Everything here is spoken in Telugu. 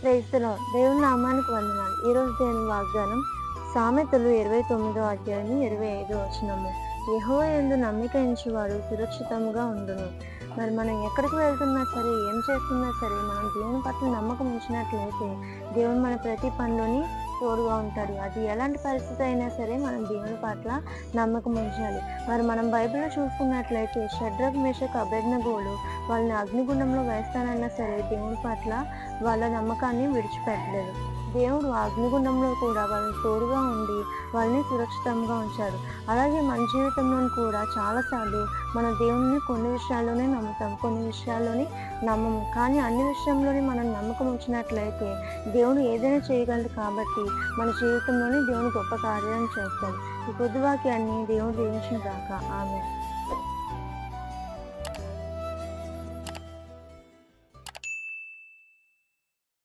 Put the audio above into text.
Praise the lord. దేవుని నామానికి వందనాలు. ఈరోజు దేవుని వాగ్దానం సామెతలు 29వ అధ్యాయం 25వ వచనము. యెహోవా యందు నమ్మిక ఉంచువాడు సురక్షితముగా ఉండును. మరి మనం ఎక్కడికి వెళ్తున్నా సరే, ఏం చేస్తున్నా సరే, మనం దేవుని పట్ల నమ్మకం ఉంచినట్లయితే దేవుడు మన ప్రతి పనిలోని తోడుగా ఉంటాడు. అది ఎలాంటి పరిస్థితి అయినా సరే మనం దేవుని పట్ల నమ్మకం ఉంచాలి. మరి మనం బైబిల్లో చూసుకున్నట్లయితే షడ్రక్, మేషక్, అబేద్నెగోలు వాళ్ళని అగ్నిగుండంలో వేస్తానన్నా సరే దేవుని పట్ల వాళ్ళ నమ్మకాన్ని విడిచిపెట్టలేదు. దేవుడు ఆ అగ్నిగుండంలో కూడా వాళ్ళని తోడుగా ఉండి వాళ్ళని సురక్షితంగా ఉంచాడు. అలాగే మన జీవితంలో కూడా చాలాసార్లు మన దేవుని కొన్ని విషయాల్లోనే నమ్ముతాం, కొన్ని విషయాల్లోని నమ్మము. కానీ అన్ని విషయంలోని మనం నమ్మకం ఉంచినట్లయితే దేవుడు ఏదైనా చేయగలడు. కాబట్టి మన జీవితంలోనే దేవుని గొప్ప కార్యాలను చేస్తాడు. ఈ కొద్ది వాక్యాన్ని దేవుడు దీవించును గాక. ఆమేన్.